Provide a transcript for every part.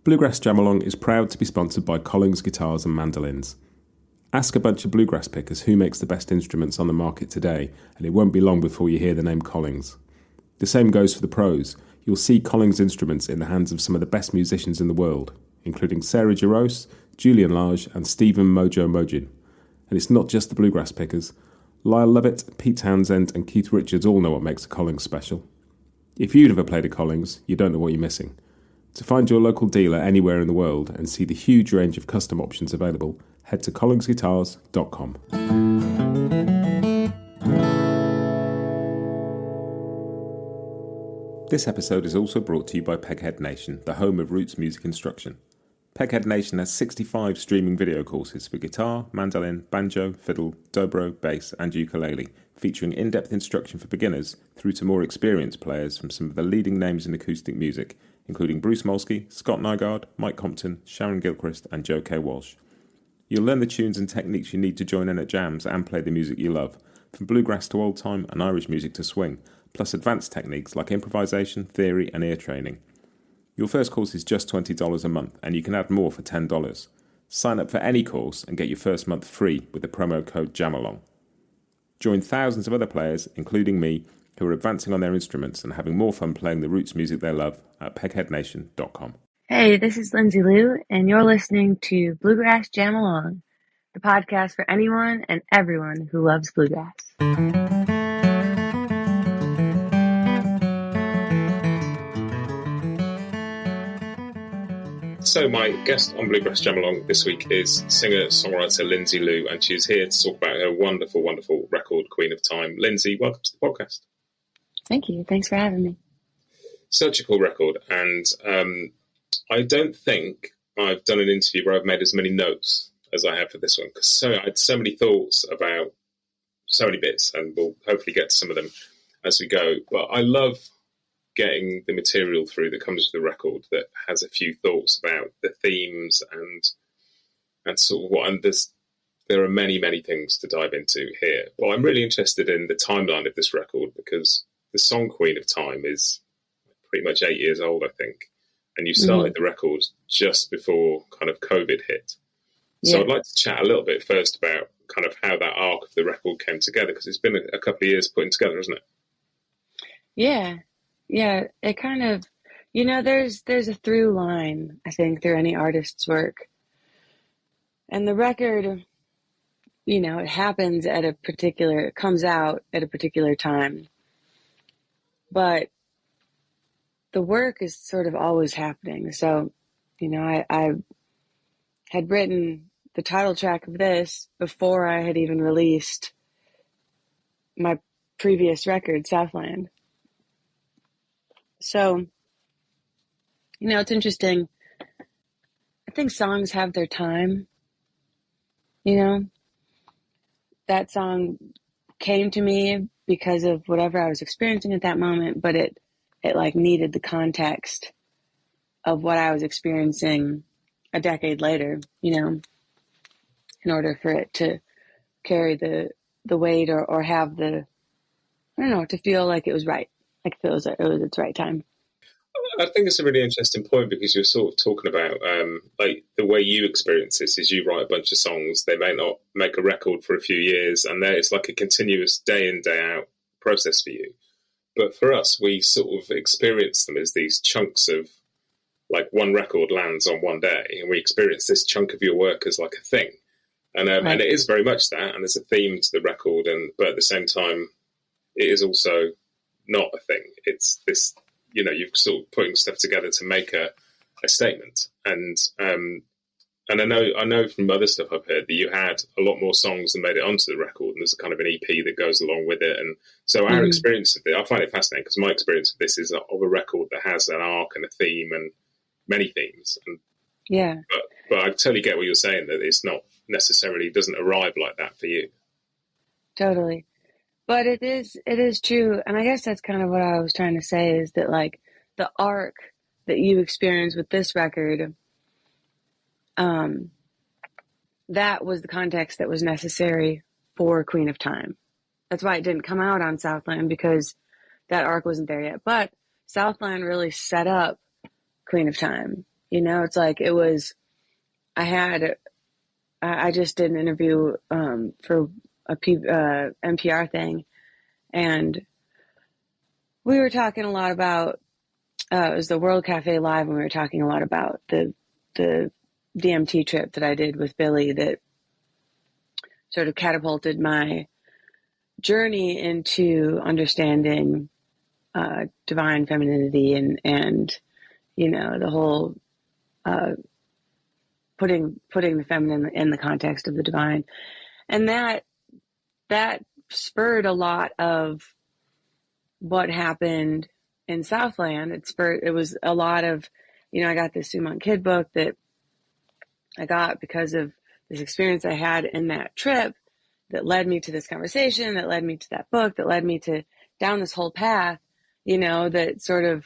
Bluegrass Jam Along is proud to be sponsored by Collings Guitars and Mandolins. Ask a bunch of bluegrass pickers who makes the best instruments on the market today, and it won't be long before you hear the name Collings. The same goes for the pros. You'll see Collings instruments in the hands of some of the best musicians in the world, including Sarah Jarosz, Julian Lage, and Stephen Mojo Mojin. And it's not just the bluegrass pickers. Lyle Lovett, Pete Townsend, and Keith Richards all know what makes a Collings special. If you've never played a Collings, you don't know what you're missing. To find your local dealer anywhere in the world and see the huge range of custom options available, head to collingsguitars.com. This episode is also brought to you by Peghead Nation, the home of roots music instruction. Peghead Nation has 65 streaming video courses for guitar, mandolin, banjo, fiddle, dobro, bass and ukulele, featuring in-depth instruction for beginners through to more experienced players from some of the leading names in acoustic music, including Bruce Molsky, Scott Nygaard, Mike Compton, Sharon Gilchrist and Joe K. Walsh. You'll learn the tunes and techniques you need to join in at jams and play the music you love, from bluegrass to old-time and Irish music to swing, plus advanced techniques like improvisation, theory and ear training. Your first course is just $20 a month and you can add more for $10. Sign up for any course and get your first month free with the promo code JAMALONG. Join thousands of other players, including me, who are advancing on their instruments and having more fun playing the roots music they love at pegheadnation.com. Hey, this is Lindsay Lou, and you're listening to Bluegrass Jam Along, the podcast for anyone and everyone who loves bluegrass. So my guest on Bluegrass Jam Along this week is singer-songwriter Lindsay Lou, and she's here to talk about her wonderful, wonderful record, Queen of Time. Lindsay, welcome to the podcast. Thank you. Thanks for having me. Such a cool record, and I don't think I've done an interview where I've made as many notes as I have for this one, because I had so many thoughts about so many bits, and we'll hopefully get to some of them as we go. But I love getting the material through that comes with the record that has a few thoughts about the themes and sort of what. And there are many, many things to dive into here. But I'm really interested in the timeline of this record, because the song Queen of Time is pretty much 8 years old, I think. And you started the record just before kind of COVID hit. So I'd like to chat a little bit first about kind of how that arc of the record came together, because it's been a couple of years putting together, hasn't it? Yeah, it kind of, there's a through line, I think, through any artist's work. And the record, it happens it comes out at a particular time. But the work is sort of always happening. So, I had written the title track of this before I had even released my previous record, Southland. So, it's interesting. I think songs have their time. That song came to me because of whatever I was experiencing at that moment, but it like needed the context of what I was experiencing a decade later, in order for it to carry the weight or have to feel like it was right. Like it was its right time. I think it's a really interesting point, because you're sort of talking about like the way you experience this is you write a bunch of songs, they may not make a record for a few years, and then it's like a continuous day in, day out process for you. But for us, we sort of experience them as these chunks of, like, one record lands on one day, and we experience this chunk of your work as like a thing. And and it is very much that, and there's a theme to the record, but at the same time, it is also not a thing. It's this, you're sort of putting stuff together to make a statement. And I know from other stuff I've heard that you had a lot more songs than made it onto the record, and there's a kind of an EP that goes along with it. And so our experience of it, I find it fascinating, because my experience of this is of a record that has an arc and a theme and many themes. And, but I totally get what you're saying, that it's not necessarily, doesn't arrive like that for you. Totally. But it is true. And I guess that's kind of what I was trying to say, is that like the arc that you experience with this record, that was the context that was necessary for Queen of Time. That's why it didn't come out on Southland, because that arc wasn't there yet. But Southland really set up Queen of Time. It's like I just did an interview for a NPR thing, and we were talking a lot about, it was the World Cafe Live, and we were talking a lot about the DMT trip that I did with Billy that sort of catapulted my journey into understanding divine femininity and the whole putting the feminine in the context of the divine. And that spurred a lot of what happened in Southland. It was a lot of, I got this Sue Monk Kid book that I got because of this experience I had in that trip that led me to this conversation, that led me to that book, that led me to down this whole path, that sort of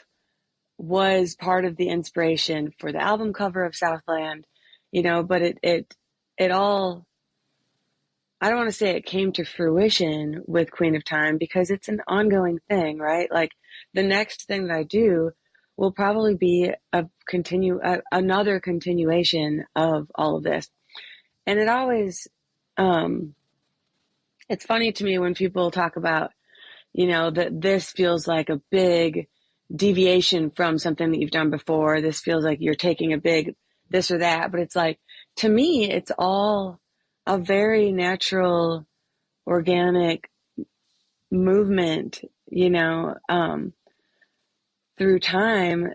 was part of the inspiration for the album cover of Southland, but it all, I don't want to say it came to fruition with Queen of Time because it's an ongoing thing, right? Like the next thing that I do will probably be another continuation of all of this. And it always, it's funny to me when people talk about, that this feels like a big deviation from something that you've done before. This feels like you're taking a big this or that, but it's like, to me, it's all a very natural, organic movement, through time.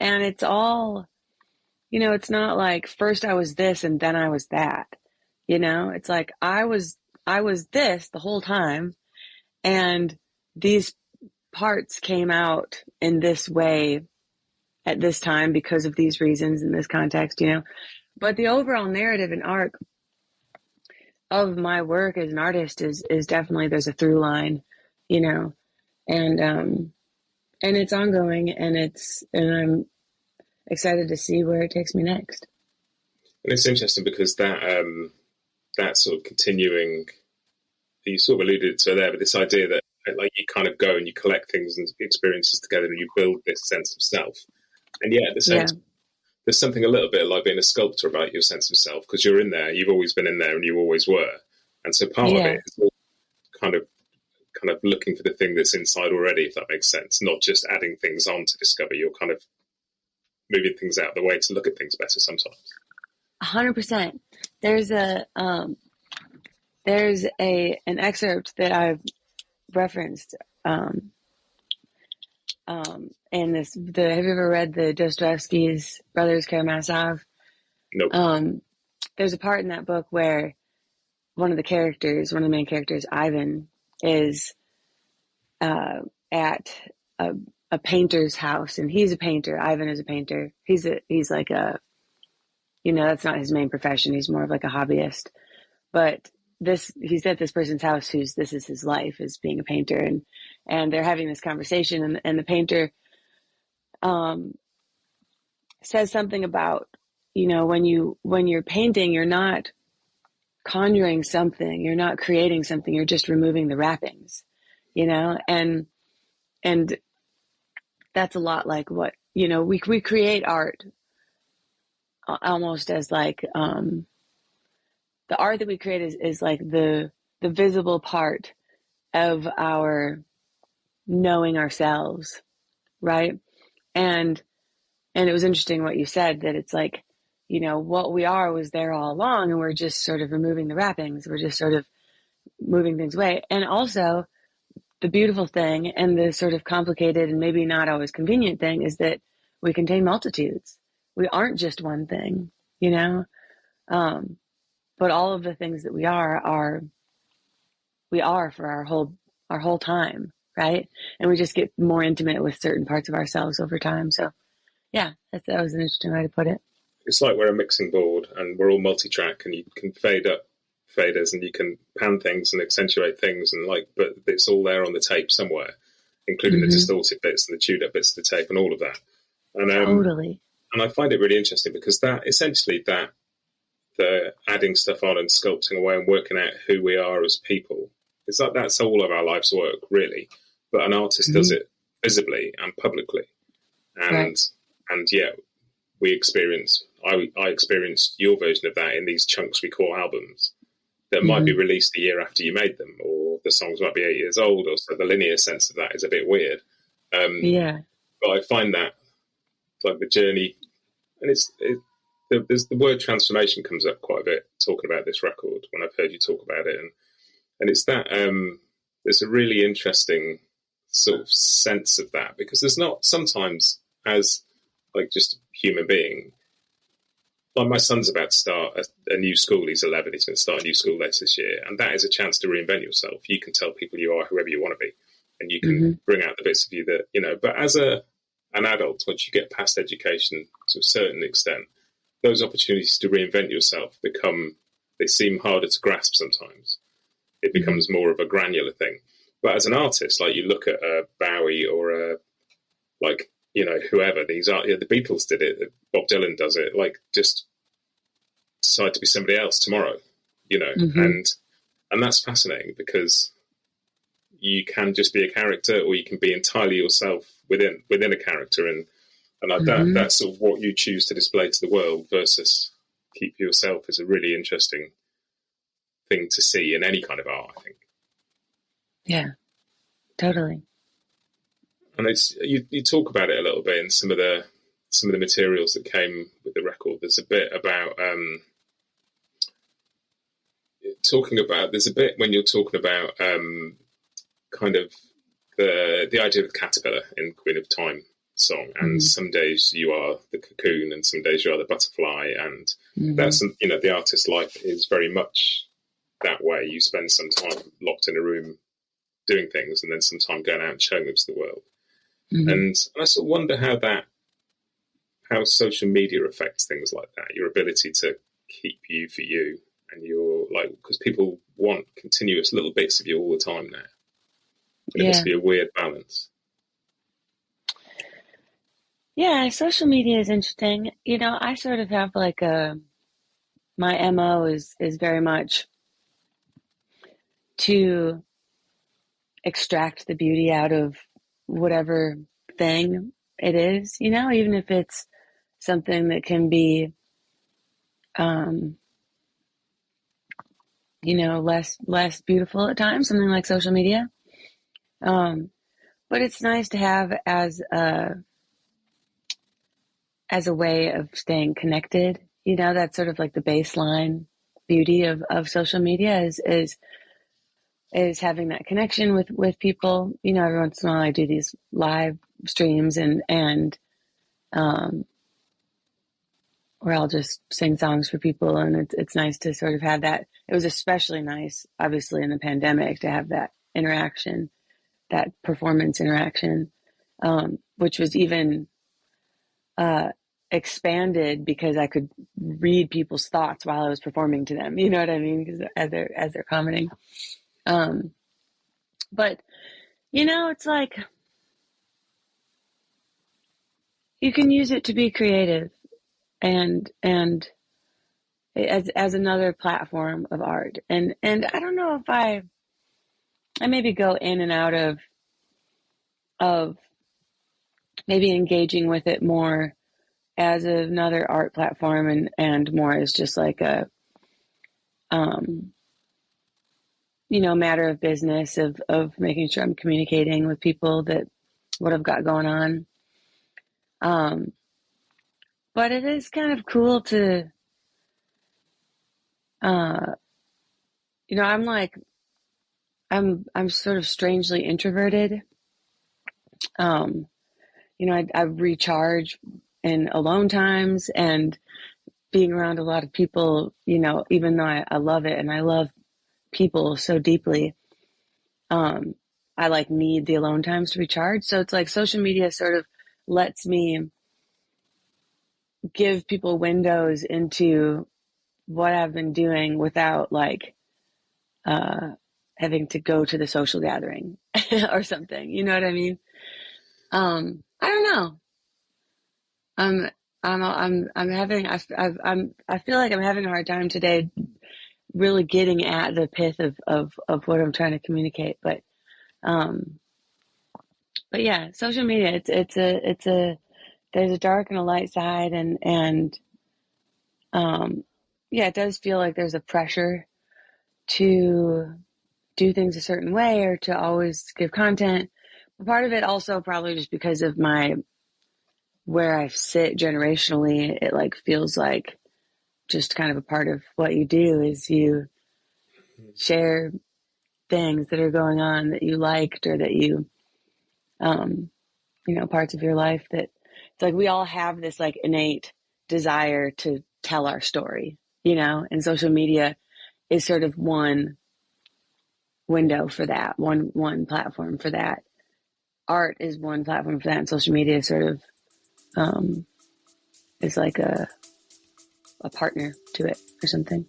And it's all, it's not like first I was this and then I was that, it's like I was this the whole time. And these parts came out in this way at this time because of these reasons in this context, but the overall narrative and arc of my work as an artist is definitely, there's a through line, and it's ongoing, and I'm excited to see where it takes me next. And it's interesting because that sort of continuing, you sort of alluded to there, but this idea that like you kind of go and you collect things and experiences together and you build this sense of self. And yet at the same time, there's something a little bit like being a sculptor about your sense of self, because you're in there, you've always been in there and you always were. And so part of it is all kind of looking for the thing that's inside already, if that makes sense, not just adding things on to discover. You're kind of moving things out of the way to look at things better sometimes. 100%. There's an excerpt that I've referenced in this. Have you ever read the Dostoevsky's Brothers Karamazov? Nope. There's a part in that book where one of the main characters, Ivan, is at a painter's house, and he's a painter. Ivan is a painter. He's like a, that's not his main profession. He's more of like a hobbyist. But he's at this person's house this is his life, is being a painter, and they're having this conversation, and the painter says something about, when you're painting, you're not conjuring something, you're not creating something, you're just removing the wrappings, and that's a lot like what, we create art almost as like, the art that we create is like the visible part of our knowing ourselves, right? And it was interesting what you said, that it's like, what we are was there all along, and we're just sort of removing the wrappings. We're just sort of moving things away. And also the beautiful thing, and the sort of complicated and maybe not always convenient thing, is that we contain multitudes. We aren't just one thing, but all of the things that we are for our whole time, right? And we just get more intimate with certain parts of ourselves over time. So yeah, that was an interesting way to put it. It's like we're a mixing board and we're all multi-track, and you can fade up faders and you can pan things and accentuate things, but it's all there on the tape somewhere, including the distorted bits and the chewed up bits of the tape and all of that. And totally. And I find it really interesting because that the adding stuff on and sculpting away and working out who we are as people, it's like that's all of our life's work, really. But an artist does it visibly and publicly, and yet I experienced your version of that in these chunks we call albums that might be released a year after you made them, or the songs might be 8 years old, or so the linear sense of that is a bit weird. But I find that like the journey, and there's the word transformation comes up quite a bit talking about this record when I've heard you talk about it, and it's that there's a really interesting sort of sense of that, because there's not sometimes as like just a human being. Like my son's about to start a new school. He's 11. He's going to start a new school later this year, and that is a chance to reinvent yourself. You can tell people you are whoever you want to be, and you can bring out the bits of you that you know. But as an adult, once you get past education to a certain extent, those opportunities to reinvent yourself they seem harder to grasp sometimes. It becomes more of a granular thing. But as an artist, like you look at a Bowie or whoever, the Beatles did it, Bob Dylan does it, like just decide to be somebody else tomorrow, and that's fascinating because you can just be a character, or you can be entirely yourself within a character, and that's sort of what you choose to display to the world versus keep yourself is a really interesting thing to see in any kind of art, I think. Yeah, totally. And it's you talk about it a little bit in some of the materials that came with the record. There's a bit about there's a bit when you're talking about kind of the idea of the caterpillar in Queen of Time song, and some days you are the cocoon and some days you are the butterfly, and that's the artist's life is very much that way. You spend some time locked in a room doing things and then some time going out and showing them to the world. And I sort of wonder how social media affects things like that, your ability to keep you for you, and your because people want continuous little bits of you all the time now. And it must be a weird balance. Yeah, social media is interesting. I sort of have like my MO is very much to extract the beauty out of whatever thing it is, even if it's something that can be, less beautiful at times, something like social media. But it's nice to have as a way of staying connected. That's sort of like the baseline beauty of social media is having that connection with people. Every once in a while I do these live streams and where I'll just sing songs for people, and it's nice to sort of have that. It was especially nice, obviously, in the pandemic to have that interaction, that performance interaction, which was even expanded because I could read people's thoughts while I was performing to them. You know what I mean? Because as they're commenting. But it's like you can use it to be creative and as another platform of art. And I don't know if I maybe go in and out of maybe engaging with it more as another art platform and more as just like a matter of business of making sure I'm communicating with people that what I've got going on. But it is kind of cool to, I'm sort of strangely introverted. I recharge in alone times and being around a lot of people, even though I love it and I love people so deeply, I need the alone times to recharge. So it's like social media sort of lets me give people windows into what I've been doing without having to go to the social gathering or something. You know what I mean? I don't know. I feel like I'm having a hard time today really getting at the pith of what I'm trying to communicate. But yeah, social media, it's a there's a dark and a light side, and yeah, it does feel like there's a pressure to do things a certain way or to always give content. But part of it also probably just because of where I sit generationally, it like feels like just kind of a part of what you do is you share things that are going on that you liked or that you parts of your life that it's like we all have this like innate desire to tell our story, and social media is sort of one window for that, one platform for that. Art is one platform for that, and social media sort of is like a partner to it or something.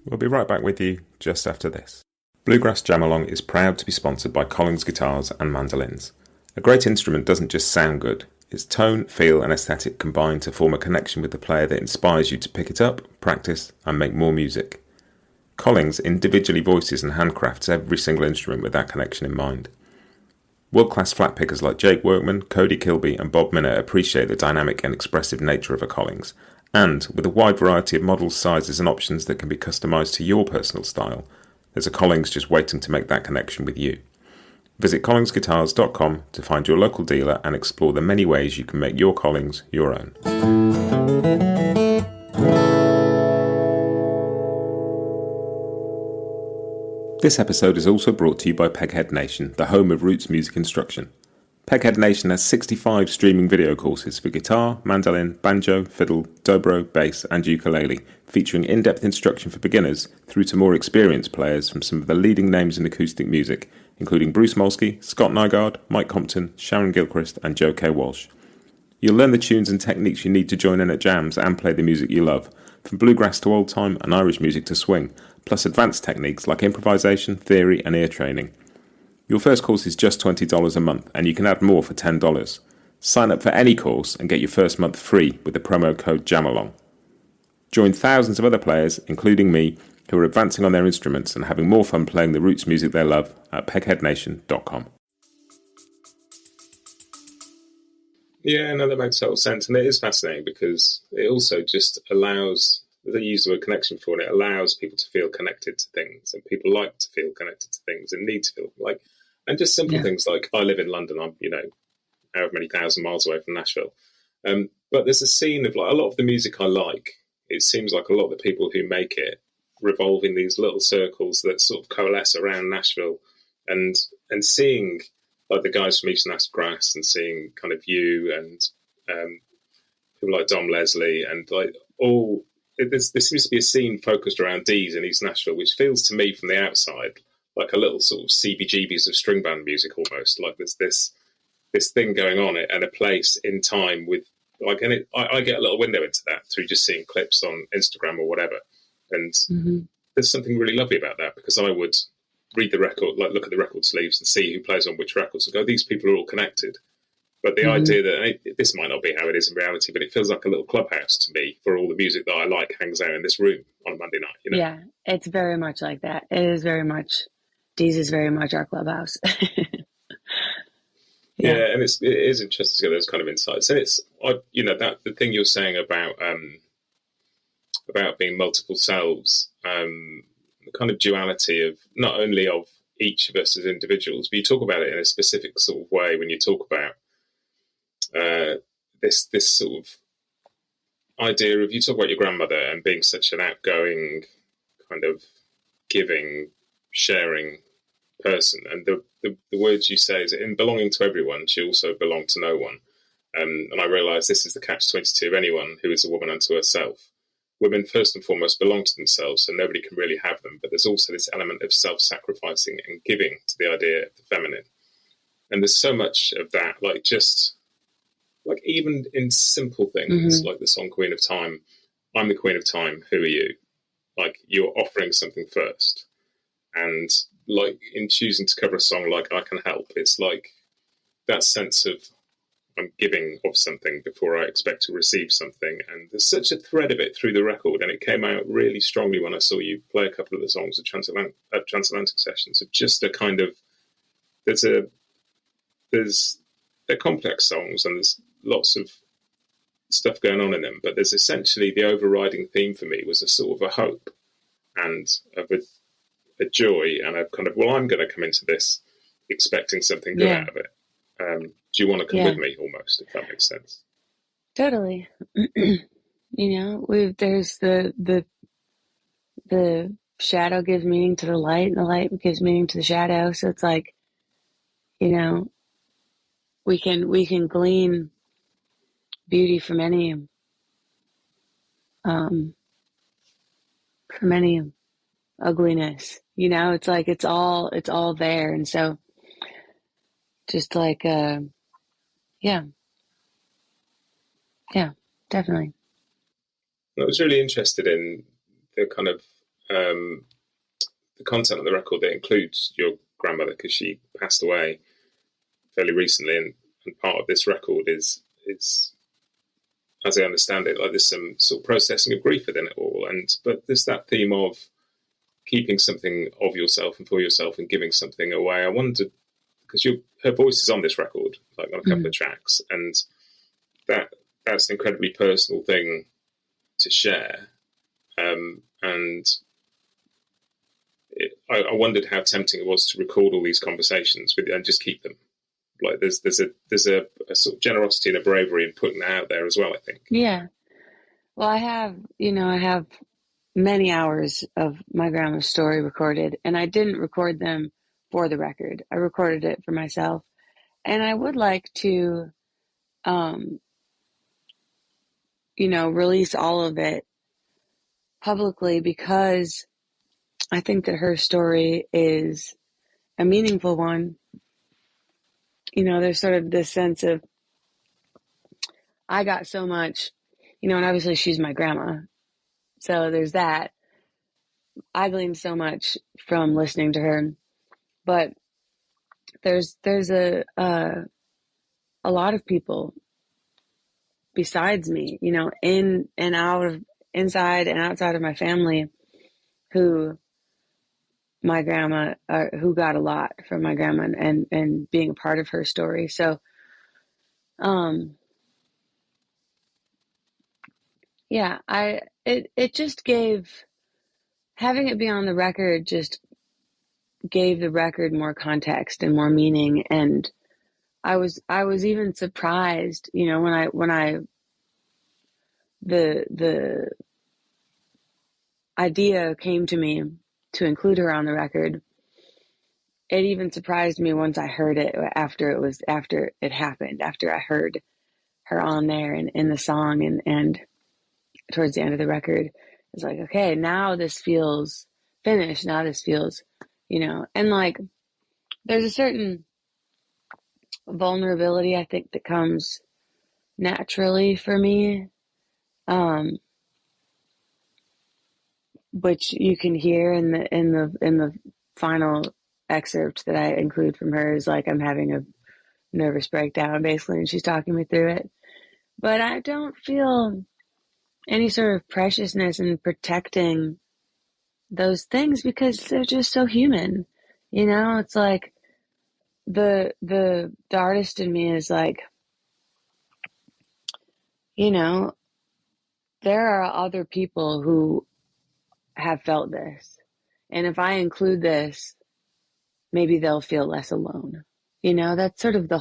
We'll be right back with you just after this. Bluegrass Jam Along is proud to be sponsored by Collings guitars and mandolins. A great instrument doesn't just sound good. Its tone, feel and aesthetic combine to form a connection with the player that inspires you to pick it up, practice and make more music. Collings individually voices and handcrafts every single instrument with that connection in mind. World-class flat pickers like Jake Workman, Cody Kilby and Bob Minner appreciate the dynamic and expressive nature of a Collings, and with a wide variety of models, sizes and options that can be customised to your personal style, there's a Collings just waiting to make that connection with you. Visit collingsguitars.com to find your local dealer and explore the many ways you can make your Collings your own. This episode is also brought to you by Peghead Nation, the home of roots music instruction. Peghead Nation has 65 streaming video courses for guitar, mandolin, banjo, fiddle, dobro, bass and ukulele, featuring in-depth instruction for beginners through to more experienced players from some of the leading names in acoustic music, including Bruce Molsky, Scott Nygaard, Mike Compton, Sharon Gilchrist and Joe K. Walsh. You'll learn the tunes and techniques you need to join in at jams and play the music you love, from bluegrass to old time and Irish music to swing, plus advanced techniques like improvisation, theory and ear training. Your first course is just $20 a month and you can add more for $10. Sign up for any course and get your first month free with the promo code JAMALONG. Join thousands of other players, including me, who are advancing on their instruments and having more fun playing the roots music they love at pegheadnation.com. Yeah, no, that makes total sense. And it is fascinating because it also just allows, they use the word connection for it, allows people to feel connected to things, and people like to feel connected to things and need to feel like, and just simple things like, I live in London, I'm, however many thousand miles away from Nashville. But there's a scene of like a lot of the music I like, it seems like a lot of the people who make it revolve in these little circles that sort of coalesce around Nashville, and seeing like the guys from East Nashville Grass and seeing kind of you and people like Dom Leslie and like all, there seems to be a scene focused around D's in East Nashville, which feels to me from the outside like a little sort of CBGBs of string band music almost. Like there's this thing going on and a place in time with like, and I get a little window into that through just seeing clips on Instagram or whatever. And there's something really lovely about that, because I would read the record, like look at the record sleeves and see who plays on which records and go, these people are all connected. But the idea that this might not be how it is in reality, but it feels like a little clubhouse to me for all the music that I like hangs out in this room on a Monday night. Yeah, it's very much like that. It is very much, Dee's is very much our clubhouse. Yeah, and it is interesting to get those kind of insights. And it's, that the thing you're saying about being multiple selves, the kind of duality of not only of each of us as individuals, but you talk about it in a specific sort of way when you talk about this sort of idea of, you talk about your grandmother and being such an outgoing, kind of giving, sharing person, and the words you say is, in belonging to everyone, she also belonged to no one. And I realise this is the catch-22 of anyone who is a woman unto herself. Women, first and foremost, belong to themselves, so nobody can really have them. But there's also this element of self-sacrificing and giving to the idea of the feminine. And there's so much of that, like just, like even in simple things, like the song Queen of Time, I'm the Queen of Time, who are you? Like, you're offering something first. And like in choosing to cover a song like I Can Help, it's like that sense of I'm giving of something before I expect to receive something. And there's such a thread of it through the record, and it came out really strongly when I saw you play a couple of the songs at Transatlantic Sessions, of just a kind of, there's they're complex songs and there's lots of stuff going on in them, but there's essentially the overriding theme for me was a sort of a hope and of a joy and a kind of, well, I'm going to come into this expecting something good out of it. Do you want to come with me, almost, if that makes sense? Totally. There's the shadow gives meaning to the light, and the light gives meaning to the shadow. So it's like, we can glean beauty from any ugliness. It's like it's all there, and so just like yeah, definitely. I was really interested in the kind of the content of the record that includes your grandmother, because she passed away fairly recently, and part of this record is, as I understand it, like there's some sort of processing of grief within it all, but there's that theme of keeping something of yourself and for yourself and giving something away. I wondered, because her voice is on this record, like on a couple of tracks, and that's an incredibly personal thing to share, and I wondered how tempting it was to record all these conversations with you and just keep them. Like there's a sort of generosity and a bravery in putting that out there as well, I think. Yeah. Well, I have many hours of my grandma's story recorded, and I didn't record them for the record. I recorded it for myself, and I would like to, release all of it publicly, because I think that her story is a meaningful one. There's sort of this sense of, I got so much, and obviously she's my grandma. So there's that. I gleaned so much from listening to her, but there's a lot of people besides me, in and out of, inside and outside of my family, who my grandma, who got a lot from my grandma and being a part of her story. So, it just gave, having it be on the record just gave the record more context and more meaning. And I was even surprised, when the idea came to me to include her on the record. It even surprised me once I heard it, after it happened, after I heard her on there and in the song and towards the end of the record. It's like, okay, now this feels finished. Now this feels, and like there's a certain vulnerability, I think, that comes naturally for me, which you can hear in the final excerpt that I include from her, is like, I'm having a nervous breakdown, basically, and she's talking me through it. But I don't feel any sort of preciousness in protecting those things, because they're just so human. It's like the artist in me is like, there are other people who have felt this, and if I include this, maybe they'll feel less alone. That's sort of a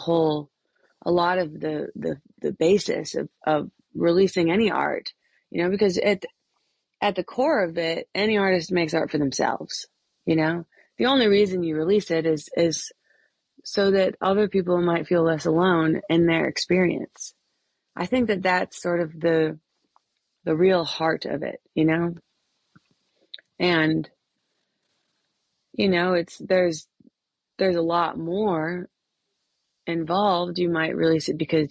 lot of the basis of releasing any art, because at the core of it, any artist makes art for themselves. The only reason you release it is so that other people might feel less alone in their experience. I think that that's sort of the real heart of it, and there's a lot more involved. You might release it because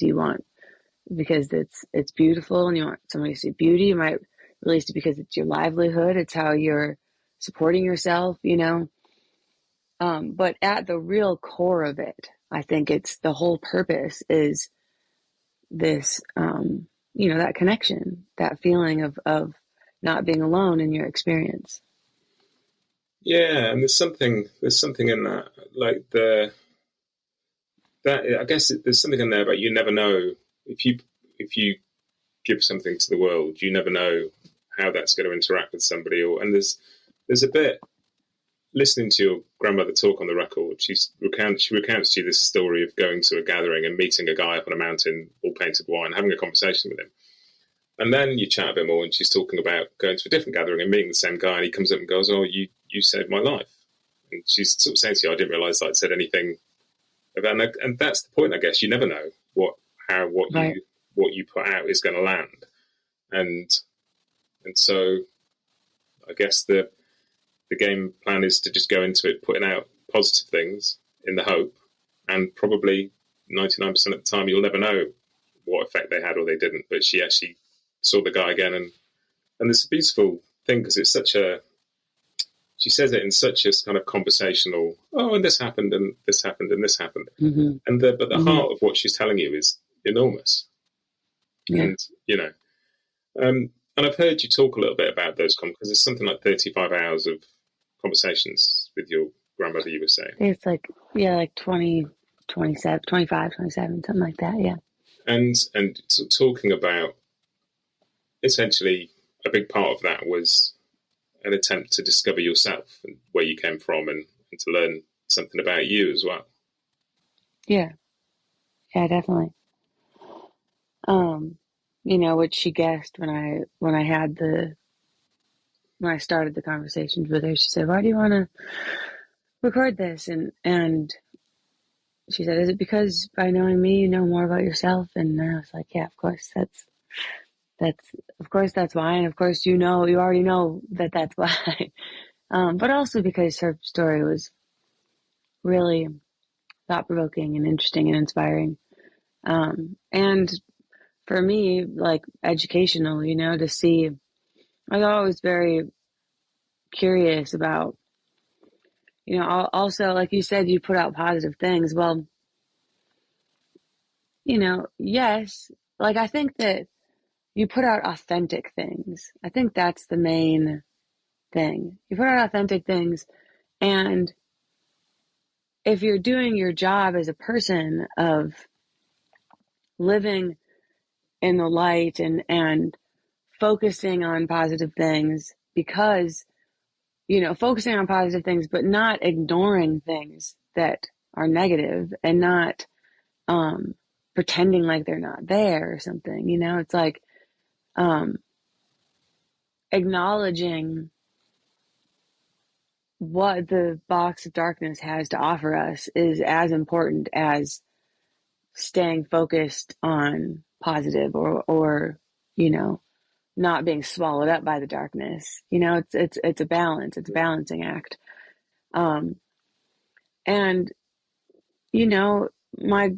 it's beautiful and you want somebody to see beauty. You might release it because it's your livelihood. It's how you're supporting yourself, but at the real core of it, I think it's the whole purpose is this, that connection, that feeling of not being alone in your experience. Yeah, and there's something in that, like the that, I guess there's something in there about you never know if you give something to the world, you never know how that's going to interact with somebody. And there's a bit, listening to your grandmother talk on the record, she recounts to you this story of going to a gathering and meeting a guy up on a mountain, all painted white, and having a conversation with him. And then you chat a bit more, and she's talking about going to a different gathering and meeting the same guy, and he comes up and goes, "Oh, you saved my life." And she's sort of saying to you, "I didn't realise I'd said anything about," and that's the point, I guess. You never know what you put out is going to land, and so I guess the game plan is to just go into it putting out positive things in the hope, and probably 99% of the time you'll never know what effect they had or they didn't. But she actually saw the guy again, and it's a beautiful thing because it's she says it in such a kind of conversational, and this happened and this happened and this happened. Mm-hmm. But the heart of what she's telling you is enormous. Yeah. And I've heard you talk a little bit about those because there's something like 35 hours of conversations with your grandmother, you were saying. It's like 20, 27, 25, 27, something like that, yeah. And talking about, essentially, a big part of that was an attempt to discover yourself and where you came from and to learn something about you as well. Yeah, definitely. Which she guessed when I started the conversations with her. She said, "Why do you want to record this?" And she said, "Is it because by knowing me, you know more about yourself?" And I was like, "Yeah, of course. That's why. And of course, you already know that's why." But also because her story was really thought-provoking and interesting and inspiring. And for me, like educational, to see, I was always very curious about, also, like you said, you put out positive things. Well, yes, like I think that you put out authentic things. I think that's the main thing. You put out authentic things, and if you're doing your job as a person of living in the light and focusing on positive things, because focusing on positive things but not ignoring things that are negative, and not pretending like they're not there or something. It's like acknowledging what the box of darkness has to offer us is as important as staying focused on positive or not being swallowed up by the darkness. It's a balance. It's a balancing act. And my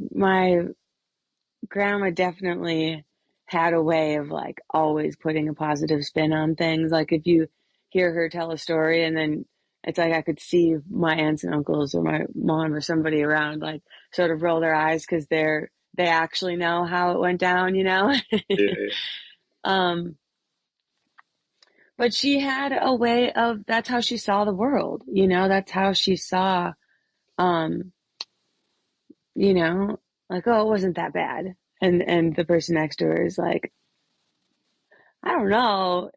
grandma definitely had a way of like always putting a positive spin on things. Like if you hear her tell a story, and then it's like I could see my aunts and uncles or my mom or somebody around like sort of roll their eyes because they actually know how it went down, Yeah. But she had a way of, that's how she saw the world, that's how she saw, like, oh, it wasn't that bad. And the person next to her is like, I don't know,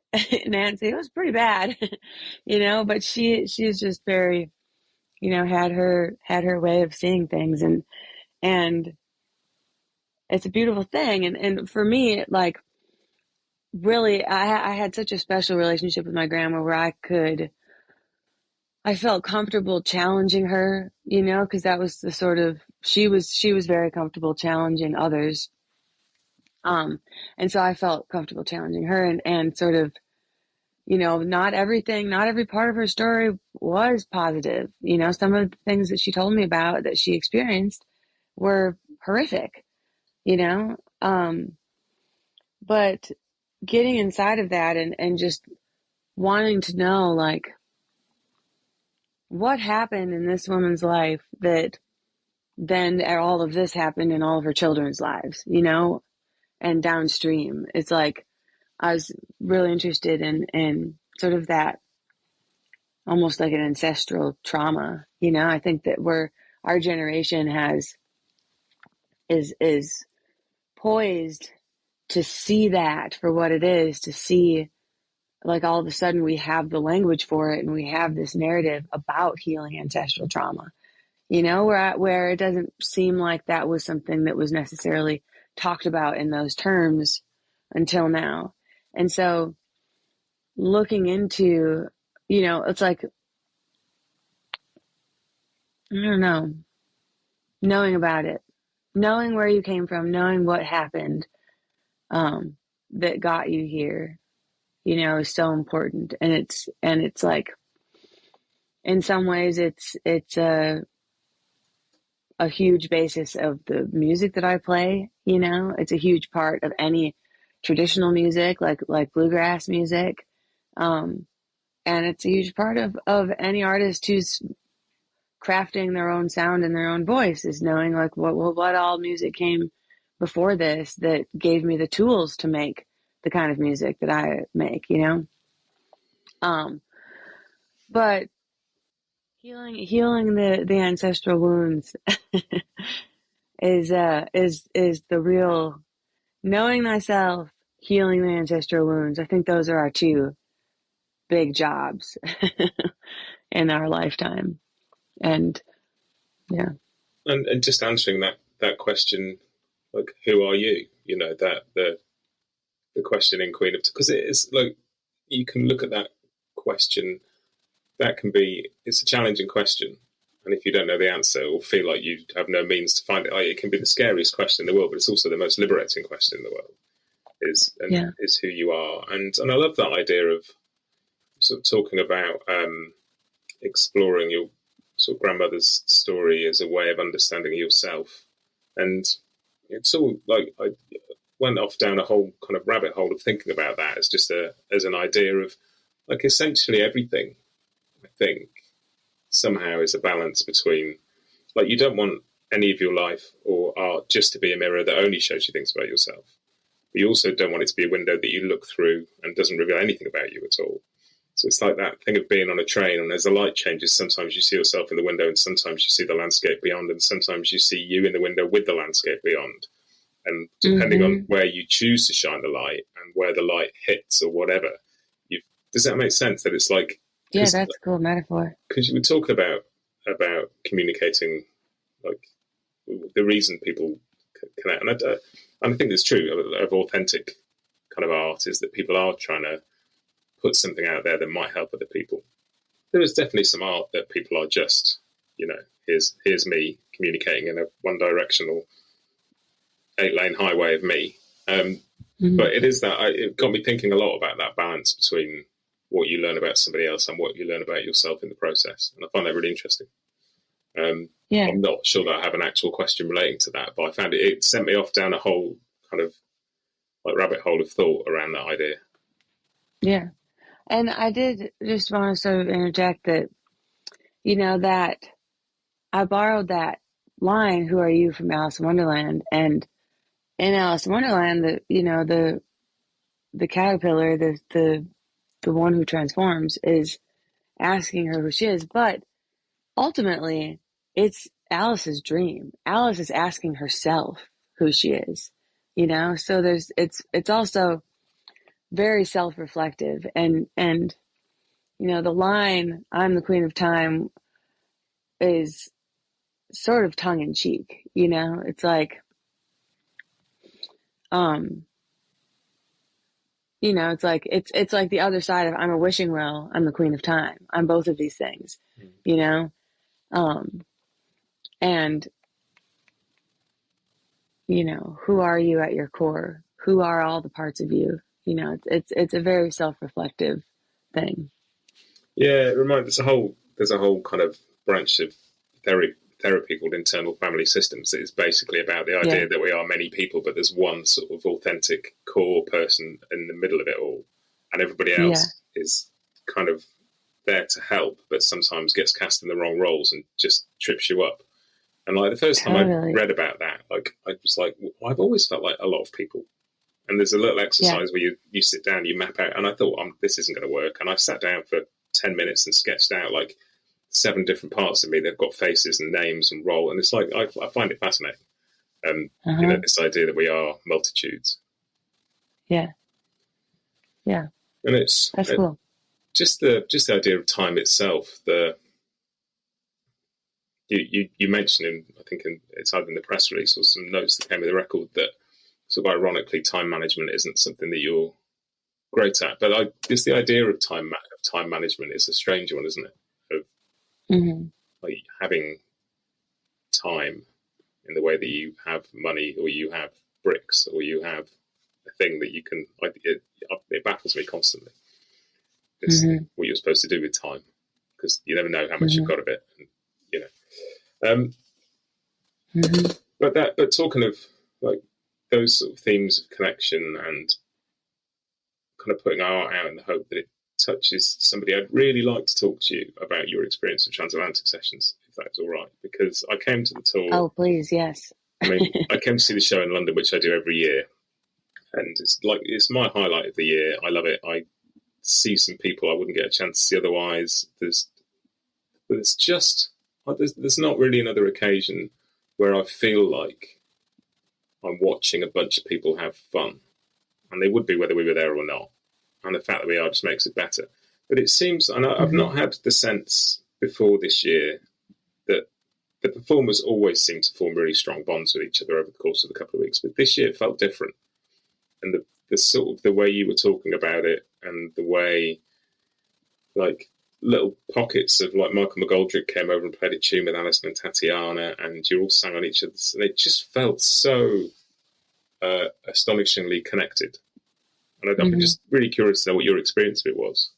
Nancy, it was pretty bad, but she's just very, had her way of seeing things, and it's a beautiful thing. And for me, like, really, I had such a special relationship with my grandma where I felt comfortable challenging her, because that was the sort of, she was very comfortable challenging others. And so I felt comfortable challenging her, and sort of, not every part of her story was positive. Some of the things that she told me about that she experienced were horrific, but getting inside of that and just wanting to know, like, what happened in this woman's life that then all of this happened in all of her children's lives, and downstream. It's like, I was really interested in sort of that, almost like an ancestral trauma. I think that our generation has is poised to see that for what it is, to see, like, all of a sudden we have the language for it, and we have this narrative about healing ancestral trauma, where it doesn't seem like that was something that was necessarily talked about in those terms until now. And so looking into, it's like, I don't know, knowing about it, knowing where you came from, knowing what happened, that got you here, is so important. And it's like, in some ways it's a huge basis of the music that I play. It's a huge part of any traditional music, like bluegrass music. And it's a huge part of any artist who's crafting their own sound and their own voice, is knowing, like, what all music came before this that gave me the tools to make the kind of music that I make, but healing the ancestral wounds is the real, knowing thyself, healing the ancestral wounds. I think those are our two big jobs in our lifetime. And yeah. And just answering that question, like, who are you? That the question in Queen of, because it is like, you can look at that question, it's a challenging question, and if you don't know the answer or feel like you have no means to find it, like, it can be the scariest question in the world, but it's also the most liberating question in the world, is who you are. And I love that idea of sort of talking about exploring your sort of grandmother's story as a way of understanding yourself. And it's all like, I went off down a whole kind of rabbit hole of thinking about that as just as an idea of, like, essentially everything, I think, somehow is a balance between, like, you don't want any of your life or art just to be a mirror that only shows you things about yourself. But you also don't want it to be a window that you look through and doesn't reveal anything about you at all. So it's like that thing of being on a train, and as the light changes, sometimes you see yourself in the window, and sometimes you see the landscape beyond, and sometimes you see you in the window with the landscape beyond. And depending on where you choose to shine the light and where the light hits or whatever, does that make sense? That it's like, yeah, that's a cool metaphor. Because you were talking about communicating, like, the reason people connect, and I think it's true of authentic kind of art, is that people are trying to put something out there that might help other people. There is definitely some art that people are just, here's me communicating in a one-directional 8-lane highway of me. But it is that it got me thinking a lot about that balance between what you learn about somebody else and what you learn about yourself in the process. And I find that really interesting. I'm not sure that I have an actual question relating to that, but I found it sent me off down a whole kind of like rabbit hole of thought around that idea. Yeah. And I did just want to sort of interject that, that I borrowed that line, "Who are you?" from Alice in Wonderland. And in Alice in Wonderland, the caterpillar, the one who transforms, is asking her who she is. But ultimately, it's Alice's dream. Alice is asking herself who she is, so it's also very self-reflective, and the line, "I'm the queen of time," is sort of tongue-in-cheek. It's like, it's like the other side of, "I'm a wishing well, I'm the queen of time, I'm both of these things," and who are you at your core? Who are all the parts of you? It's a very self-reflective thing. Yeah, it reminds. There's a whole kind of branch of therapy called internal family systems. That is basically about the idea that we are many people, but there's one sort of authentic core person in the middle of it all, and everybody else is kind of there to help, but sometimes gets cast in the wrong roles and just trips you up. And like the first time I read about that, like, I was like, well, I've always felt like a lot of people. And there's a little exercise where you sit down, you map out, and I thought, this isn't going to work. And I sat down for 10 minutes and sketched out like 7 different parts of me that have got faces and names and role. And it's like, I find it fascinating. This idea that we are multitudes. Yeah. And that's cool. Just the idea of time itself. You mentioned I think it's either in the press release or some notes that came with the record that sort of ironically time management isn't something that you're great at. But just the idea of time management is a strange one, isn't it? Of like having time in the way that you have money, or you have bricks, or you have a thing that you can. It baffles me constantly. It's what you're supposed to do with time, because you never know how much you've got of it. And, But talking of like those sort of themes of connection and kind of putting our art out in the hope that it touches somebody, I'd really like to talk to you about your experience of Transatlantic Sessions, if that's all right, because I came to the tour. Oh, please, yes. I came to see the show in London, which I do every year, and it's my highlight of the year. I love it. I see some people I wouldn't get a chance to see otherwise. There's not really another occasion where I feel like I'm watching a bunch of people have fun, and they would be whether we were there or not. And the fact that we are just makes it better. But it seems, and I've not had the sense before this year that the performers always seem to form really strong bonds with each other over the course of a couple of weeks. But this year it felt different. And the sort of the way you were talking about it, and the way like little pockets of like Michael McGoldrick came over and played a tune with Alison and Tatiana, and you all sang on each other's, and it just felt so astonishingly connected. And I'm just really curious to know what your experience of it was.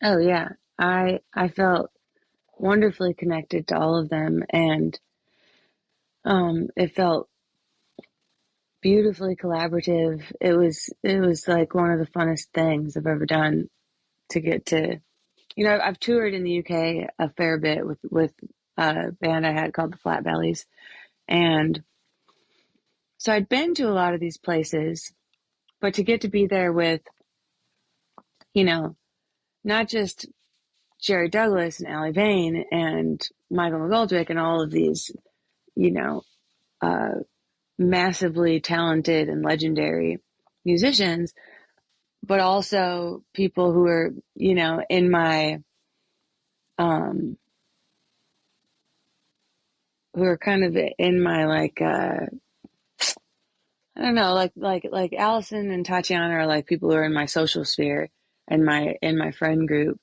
Oh yeah, I felt wonderfully connected to all of them, and it felt beautifully collaborative. It was like one of the funnest things I've ever done, to get to, I've toured in the UK a fair bit with a band I had called the Flat Bellies, and so I'd been to a lot of these places, but to get to be there with, not just Jerry Douglas and Allie Vane and Michael McGoldrick and all of these, massively talented and legendary musicians, but also people who are, in my, who are kind of in my, like, I don't know, like Allison and Tatiana are like people who are in my social sphere and in my friend group.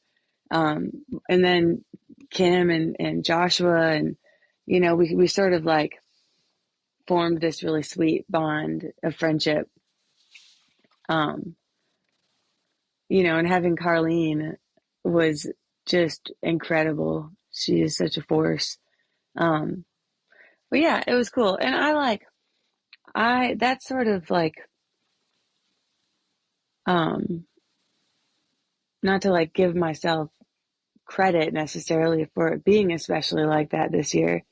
And then Kim and Joshua, and, we sort of like formed this really sweet bond of friendship. And having Carlene was just incredible. She is such a force. But yeah, it was cool. And that's sort of like, not to like give myself credit necessarily for it being especially like that this year,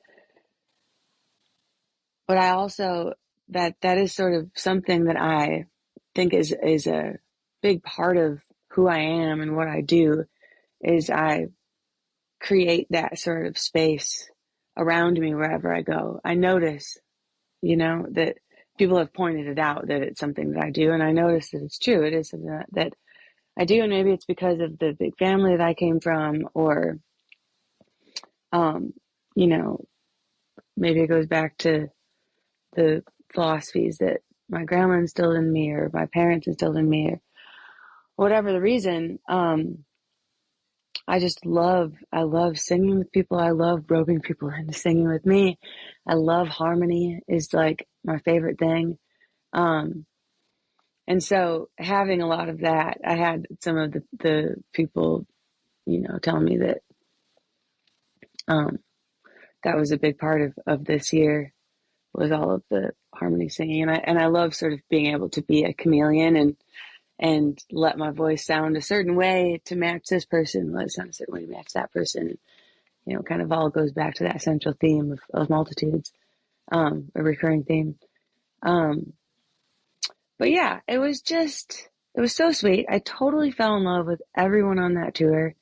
but I also, that is sort of something that I think is a big part of who I am and what I do, is I create that sort of space around me wherever I go. I notice, that people have pointed it out, that it's something that I do, and I notice that it's true. It is something that I do, and maybe it's because of the big family that I came from, or, maybe it goes back to the philosophies that my grandma instilled in me, or my parents instilled in me, or whatever the reason. I love singing with people. I love roping people into singing with me. I love harmony, is like my favorite thing. And so having a lot of that, I had some of the people, telling me that, that was a big part of this year, was all of the harmony singing. And I love sort of being able to be a chameleon and let my voice sound a certain way to match this person, let it sound a certain way to match that person. Kind of all goes back to that central theme of multitudes, a recurring theme. But yeah, it was so sweet. I totally fell in love with everyone on that tour.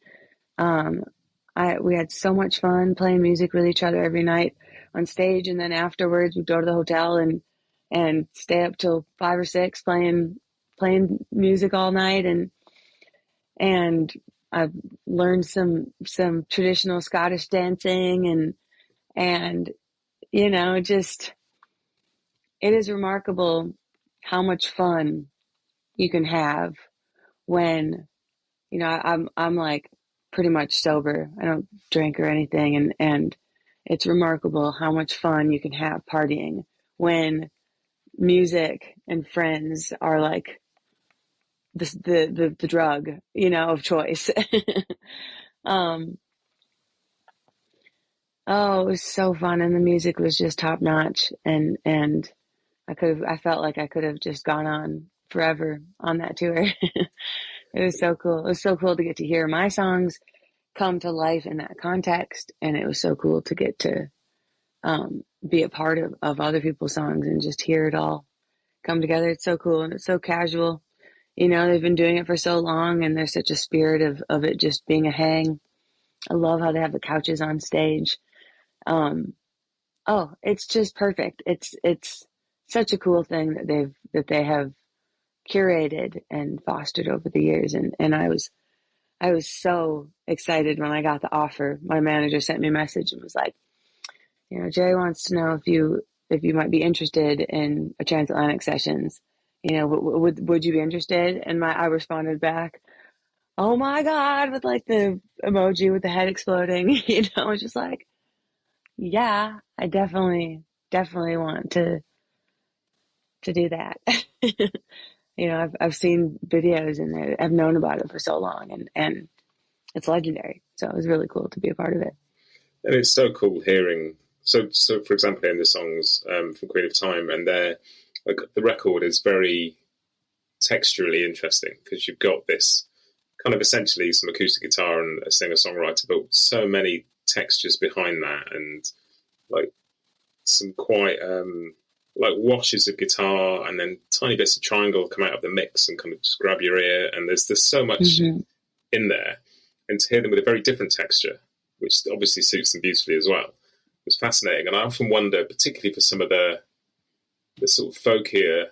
We had so much fun playing music with each other every night. on stage, and then afterwards we'd go to the hotel and stay up till 5 or 6 playing music all night, and I've learned some traditional Scottish dancing, and you know, just, it is remarkable how much fun you can have when, you know, I'm like pretty much sober. I don't drink or anything, and it's remarkable how much fun you can have partying when music and friends are like the drug, you know, of choice. Oh, it was so fun, and the music was just top notch, and I felt like I could have just gone on forever on that tour. It was so cool. It was so cool to get to hear my songs come to life in that context, and it was so cool to get to be a part of other people's songs and just hear it all come together. It's so cool, and it's so casual. You know, they've been doing it for so long, and there's such a spirit of it just being a hang. I love how they have the couches on stage. Oh, it's just perfect. It's such a cool thing that they have curated and fostered over the years. And I was so excited when I got the offer. My manager sent me a message and was like, you know, Jerry wants to know if you might be interested in a Transatlantic Sessions. You know, would you be interested? And I responded back, oh my God, with like the emoji with the head exploding. You know, just like, yeah, I definitely want to do that. You know, I've seen videos and I've known about it for so long, and it's legendary. So it was really cool to be a part of it. And it's so cool hearing. So for example, in the songs from Queen of Time, and they're like, the record is very texturally interesting because you've got this kind of essentially some acoustic guitar and a singer-songwriter, but so many textures behind that, and like some quite like washes of guitar, and then tiny bits of triangle come out of the mix and kind of just grab your ear. And there's so much in there, and to hear them with a very different texture, which obviously suits them beautifully as well, was fascinating. And I often wonder, particularly for some of the sort of folkier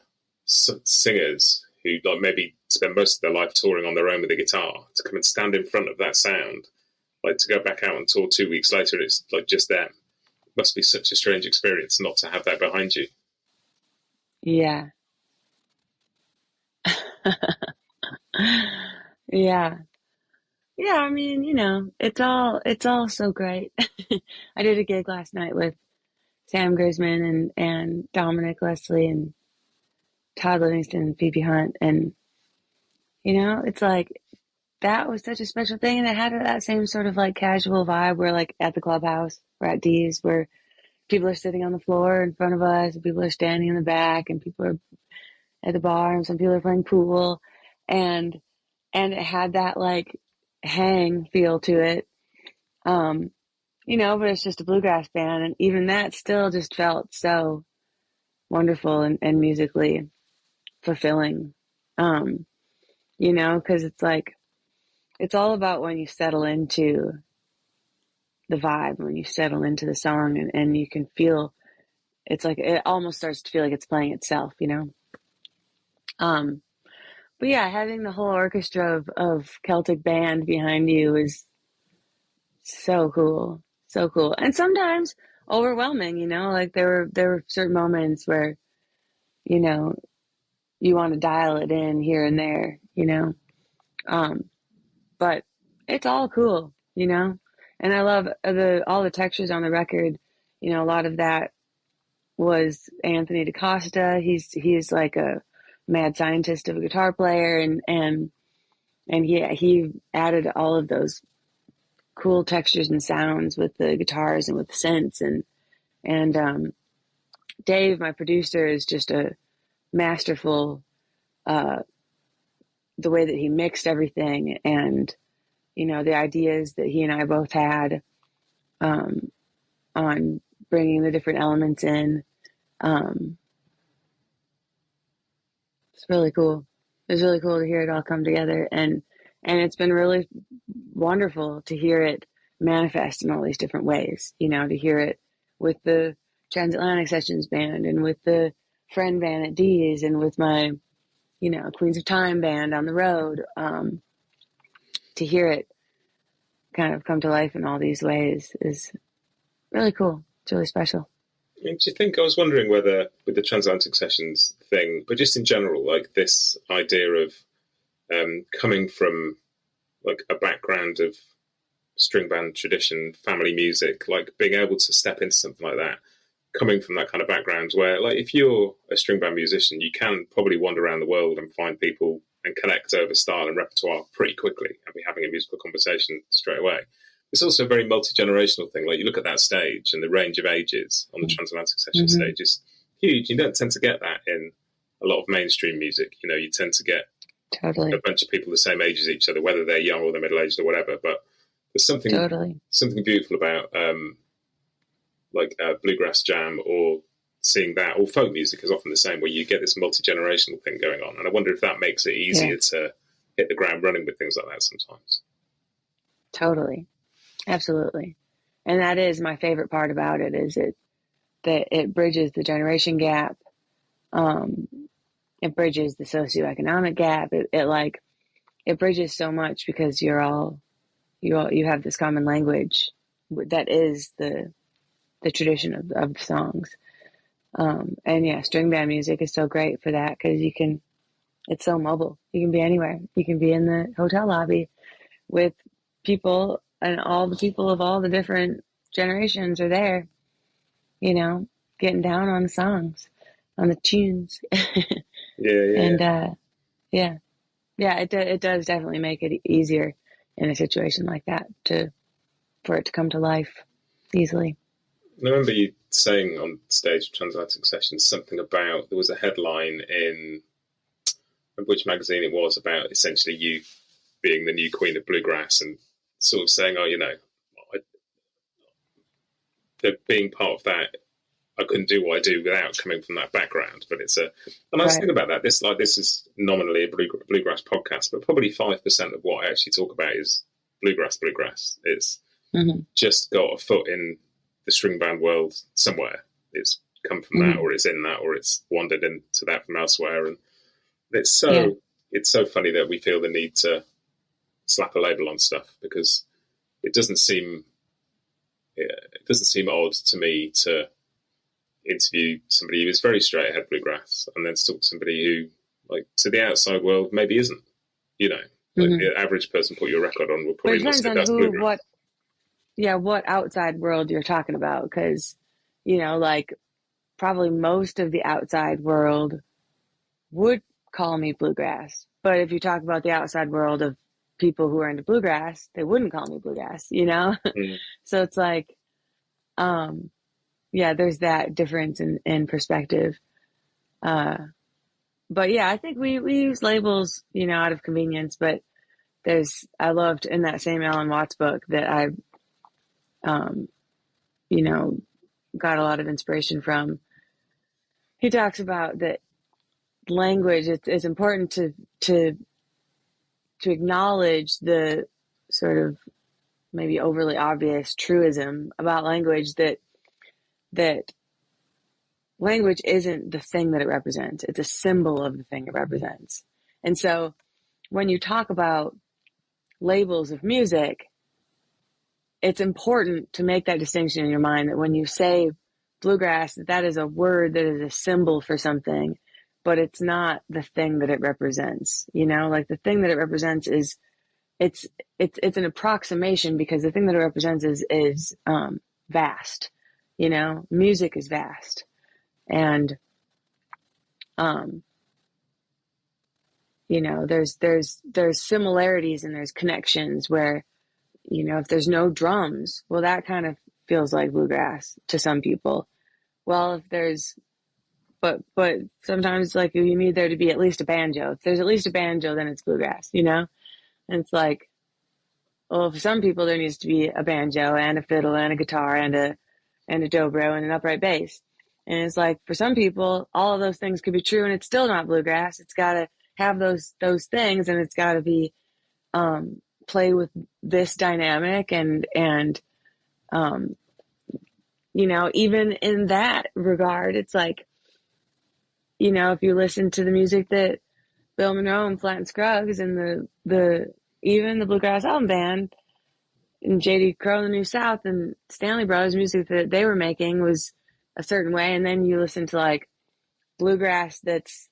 singers who like maybe spend most of their life touring on their own with a guitar, to come and stand in front of that sound, like to go back out and tour 2 weeks later and it's like just them. It must be such a strange experience not to have that behind you. Yeah. Yeah. Yeah, I mean, you know, it's all so great. I did a gig last night with Sam Grisman and Dominic Leslie and Todd Livingston and Phoebe Hunt, and you know, it's like that was such a special thing, and it had that same sort of like casual vibe where like at the clubhouse or at D's where people are sitting on the floor in front of us and people are standing in the back and people are at the bar and some people are playing pool, and it had that like hang feel to it. You know, but it's just a bluegrass band, and even that still just felt so wonderful and musically fulfilling. You know, because it's like, it's all about when you settle into the vibe, when you settle into the song, and you can feel, it's like, it almost starts to feel like it's playing itself, you know? But yeah, having the whole orchestra of Celtic band behind you is so cool. So cool. And sometimes overwhelming, you know, like there were certain moments where, you know, you want to dial it in here and there, you know? But it's all cool, you know? And I love all the textures on the record. You know, a lot of that was Anthony DaCosta. He's like a mad scientist of a guitar player, and yeah, he added all of those cool textures and sounds with the guitars and with the synths, and Dave, my producer, is just a masterful, the way that he mixed everything, and you know, the ideas that he and I both had on bringing the different elements in. It's really cool. It was really cool to hear it all come together, and it's been really wonderful to hear it manifest in all these different ways, you know, to hear it with the Transatlantic Sessions band and with the friend band at D's and with my, you know, Queens of Time band on the road, to hear it kind of come to life in all these ways is really cool. It's really special. I mean, do you think, I was wondering whether with the Transatlantic Sessions thing, but just in general, like this idea of coming from like a background of string band tradition, family music, like being able to step into something like that, coming from that kind of background where, like, if you're a string band musician, you can probably wander around the world and find people and connect over style and repertoire pretty quickly and be having a musical conversation straight away. It's also a very multi-generational thing. Like, you look at that stage and the range of ages on the Transatlantic Session stage is huge. You don't tend to get that in a lot of mainstream music. You know, you tend to get a bunch of people the same age as each other, whether they're young or they're middle-aged or whatever. But there's something beautiful about like Bluegrass Jam, or seeing that, or folk music is often the same, where you get this multi-generational thing going on. And I wonder if that makes it easier to hit the ground running with things like that sometimes. Totally. Absolutely. And that is my favorite part about it, is that it bridges the generation gap. It bridges the socioeconomic gap. It bridges so much because you have this common language that is the tradition of the songs. And yeah, string band music is so great for that because it's so mobile. You can be anywhere. You can be in the hotel lobby with people, and all the people of all the different generations are there, you know, getting down on the songs, on the tunes. And it does definitely make it easier in a situation like that for it to come to life easily. I remember you saying on stage Transatlantic Sessions something about, there was a headline in, I remember which magazine it was, about essentially you being the new queen of bluegrass, and sort of saying, oh, you know, that being part of that, I couldn't do what I do without coming from that background. But and I was thinking about that. This is nominally a bluegrass podcast, but probably 5% of what I actually talk about is bluegrass. It's just got a foot in the string band world somewhere. It's come from that, or it's in that, or it's wandered into that from elsewhere. And it's so funny that we feel the need to slap a label on stuff, because it doesn't seem odd to me to interview somebody who is very straight ahead bluegrass and then talk to somebody who, like, to the outside world maybe isn't, you know, like the average person put your record on will probably not say that's bluegrass. What outside world you're talking about, because, you know, like, probably most of the outside world would call me bluegrass, but if you talk about the outside world of people who are into bluegrass, they wouldn't call me bluegrass, you know? So it's like, there's that difference in perspective. But yeah, I think we use labels, you know, out of convenience, but I loved in that same Alan Watts book that I, you know, got a lot of inspiration from. He talks about that language, it's important to acknowledge the sort of maybe overly obvious truism about language, that language isn't the thing that it represents. It's a symbol of the thing it represents. And so when you talk about labels of music, it's important to make that distinction in your mind, that when you say bluegrass, that is a word that is a symbol for something, but it's not the thing that it represents. You know, like, the thing that it represents is it's an approximation, because the thing that it represents is vast. You know, music is vast, and you know, there's similarities and there's connections where, you know, if there's no drums, well, that kind of feels like bluegrass to some people. Well, if there's, but sometimes, like, you need there to be at least a banjo. If there's at least a banjo, then it's bluegrass, you know? And it's like, well, for some people there needs to be a banjo and a fiddle and a guitar and a dobro and an upright bass. And it's like, for some people, all of those things could be true and it's still not bluegrass. It's got to have those things, and it's got to be play with this dynamic and you know, even in that regard, it's like, you know, if you listen to the music that Bill Monroe and Flat and Scruggs and even the Bluegrass Album Band and J.D. Crowe and the New South and Stanley Brothers music that they were making was a certain way. And then you listen to like bluegrass that's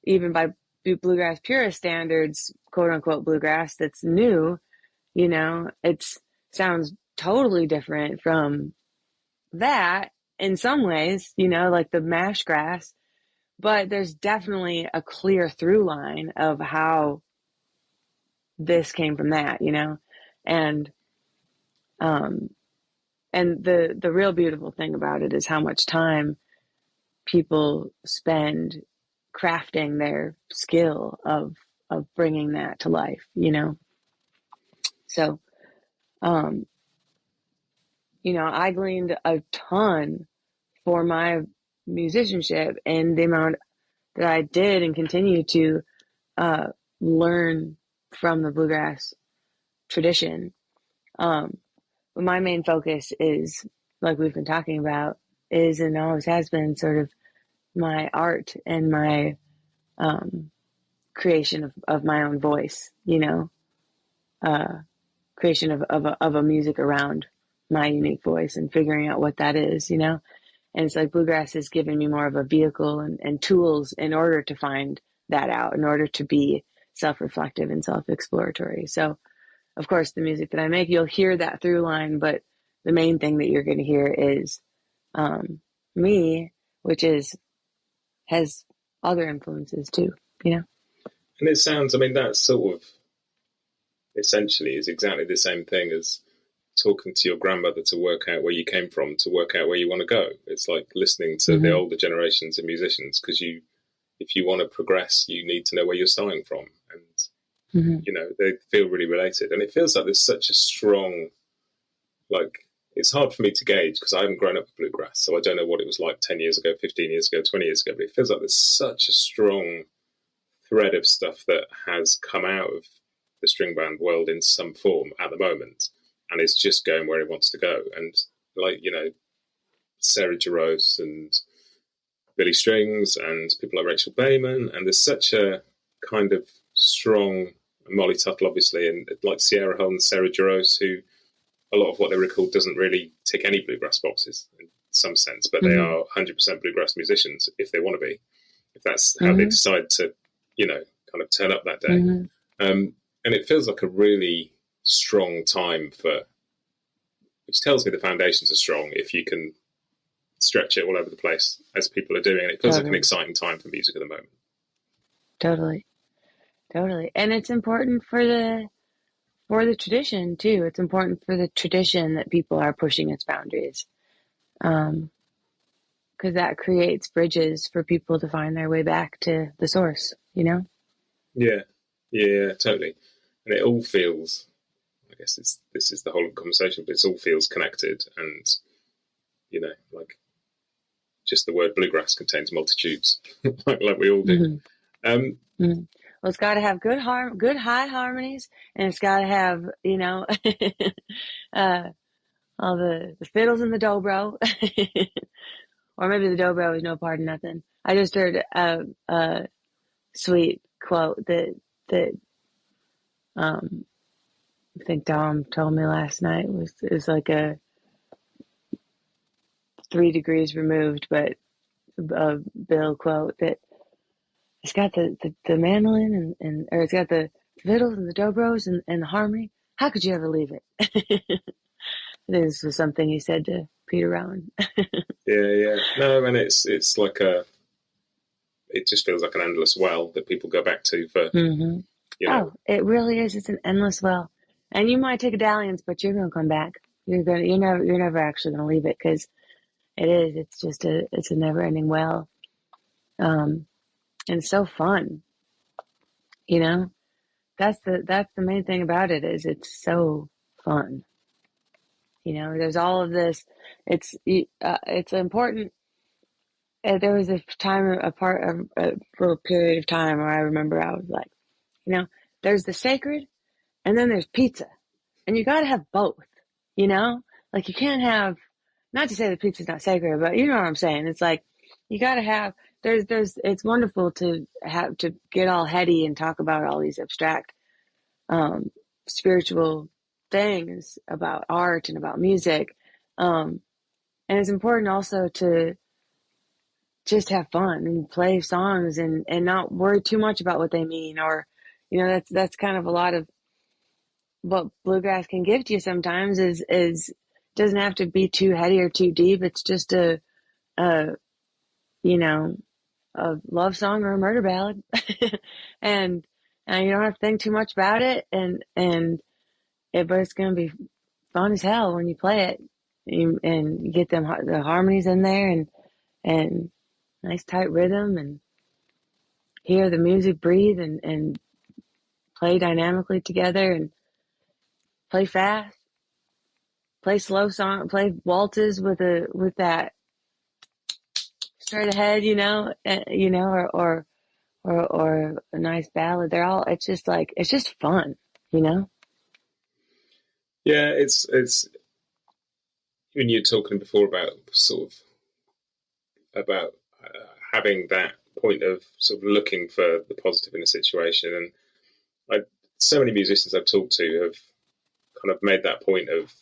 even by bluegrass purist standards, quote unquote bluegrass, that's new, you know, sounds totally different from that in some ways, you know, like the mash grass, but there's definitely a clear through line of how this came from that, you know, and the real beautiful thing about it is how much time people spend crafting their skill of bringing that to life, you know. So, you know, I gleaned a ton for my musicianship and the amount that I did and continue to learn from the bluegrass tradition. But my main focus is, like we've been talking about, is and always has been sort of my art and my creation of my own voice, you know, creation of a music around my unique voice and figuring out what that is, you know. And it's like bluegrass has given me more of a vehicle and tools in order to find that out, in order to be self-reflective and self-exploratory. So, of course, the music that I make, you'll hear that through line, but the main thing that you're going to hear is me, which has other influences too, you know? And it sounds, I mean, that sort of essentially is exactly the same thing as talking to your grandmother to work out where you came from, to work out where you want to go. It's like listening to the older generations of musicians, because if you want to progress, you need to know where you're starting from. And, you know, they feel really related. And it feels like there's such a strong, like, it's hard for me to gauge because I haven't grown up with bluegrass, so I don't know what it was like 10 years ago, 15 years ago, 20 years ago, but it feels like there's such a strong thread of stuff that has come out of the string band world in some form at the moment and is just going where it wants to go. And like, you know, Sarah Jarosz and Billy Strings and people like Rachel Bayman, and there's such a kind of strong Molly Tuttle, obviously, and like Sierra Hull and Sarah Jarosz, who a lot of what they record doesn't really tick any bluegrass boxes in some sense, but they are 100% bluegrass musicians if they want to be, if that's how they decide to, you know, kind of turn up that day. And it feels like a really strong time for, which tells me the foundations are strong if you can stretch it all over the place as people are doing. And it feels like an exciting time for music at the moment. Totally. And it's important for the tradition too. It's important for the tradition that people are pushing its boundaries. Because that creates bridges for people to find their way back to the source, you know? Yeah, totally. And it all feels, I guess this is the whole conversation, but it all feels connected. And, you know, like just the word bluegrass contains multitudes, like we all do. Well, it's got to have good high harmonies, and it's got to have, you know, all the fiddles and the dobro, or maybe the dobro is no part of nothing. I just heard a sweet quote that I think Dom told me last night is like a 3 degrees removed, but a Bill quote that it's got the mandolin and or it's got the fiddles and the dobros and the harmony. How could you ever leave it? This was something he said to Peter Rowan. Yeah. No, and it's like it just feels like an endless well that people go back to for, you know. Oh, it really is. It's an endless well. And you might take a dalliance, but you're going to come back. You're never actually going to leave it, because it's just it's a never ending well. And it's so fun, you know. That's the main thing about it, is it's so fun. You know, there's all of this. It's important. There was a little period of time where I remember I was like, you know, there's the sacred, and then there's pizza, and you got to have both. You know, like you can't have not to say the pizza's not sacred, but you know what I'm saying. It's like, you got to have, it's wonderful to have to get all heady and talk about all these abstract, spiritual things about art and about music. And it's important also to just have fun and play songs and not worry too much about what they mean, or, you know, that's kind of a lot of what bluegrass can give to you sometimes is doesn't have to be too heady or too deep. It's just a you know, a love song or a murder ballad. and you don't have to think too much about it, but it's going to be fun as hell when you play it, and you get the harmonies in there, and nice tight rhythm, and hear the music breathe and play dynamically together, and play fast, play slow song, play waltzes with that straight ahead, or a nice ballad. It's just like, it's just fun, you know? Yeah, it's when you're talking before about having that point of sort of looking for the positive in a situation, and so many musicians I've talked to have kind of made that point of,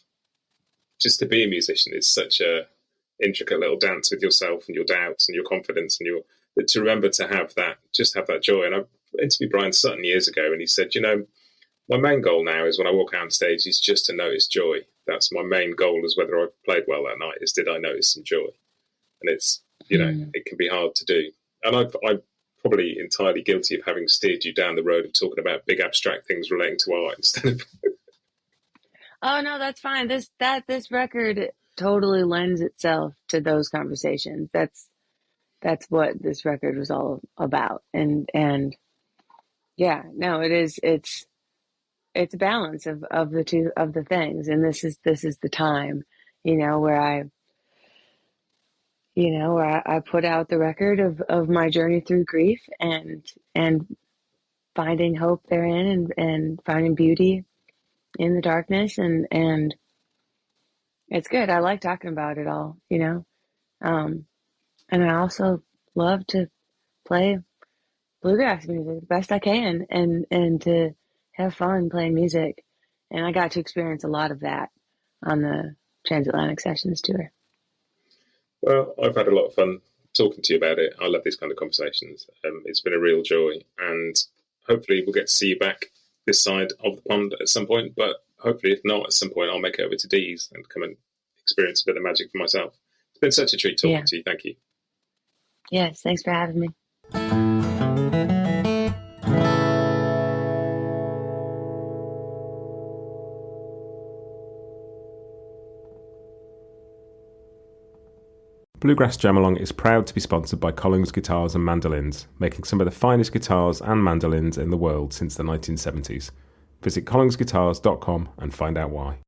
just to be a musician is such a intricate little dance with yourself and your doubts and your confidence, and to remember to have that joy. And I interviewed Bryan Sutton years ago, and he said, my main goal now is when I walk out on stage is just to notice joy. That's my main goal, is whether I played well that night, is did I notice some joy? And it's, it can be hard to do. And I'm probably entirely guilty of having steered you down the road of talking about big abstract things relating to art instead of... Oh, no, that's fine. This record totally lends itself to those conversations. That's what this record was all about. And yeah, no, it's a balance of the two of the things. And this is the time, where I put out the record of my journey through grief and finding hope therein, and finding beauty in the darkness, and it's good. I like talking about it all, and I also love to play bluegrass music the best I can, and to have fun playing music. And I got to experience a lot of that on the Transatlantic Sessions tour. Well, I've had a lot of fun talking to you about it. I love these kind of conversations. It's been a real joy, and hopefully we'll get to see you back this side of the pond at some point, but hopefully if not, at some point I'll make it over to Dee's and come and experience a bit of magic for myself. It's been such a treat talking to you. Thank you. Yes, thanks for having me. Bluegrass Jam Along is proud to be sponsored by Collings Guitars and Mandolins, making some of the finest guitars and mandolins in the world since the 1970s. Visit collingsguitars.com and find out why.